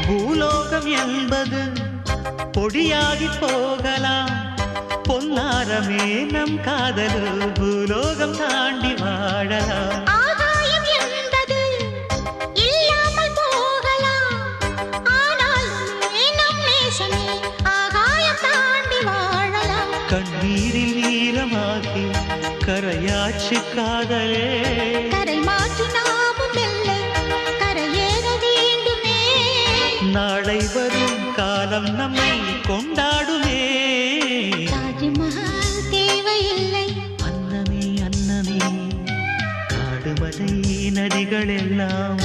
பூலோகம் என்பது பொடியாகி போகலாம், பொன்னாரமே நம் காதலு பூலோகம் தாண்டி வாழலாம். ஆகாயம் என்பது இல்லாமல் போகலாம், ஆனால் நம் நேசமே ஆகாயம் தாண்டி வாழலாம். கண்ணீரில் ஈரமாகி கரையாச்சு காதலே, கரை மாற்றி நாமும் வெல்ல கரையேற வேண்டுமே. நாளை வரும் காலம் நம்மை கொண்டாடுமே. தாஜ்மஹால் தேவையில்லை அன்னமே அன்னமே, காடுமலை நதிகள் எல்லாம்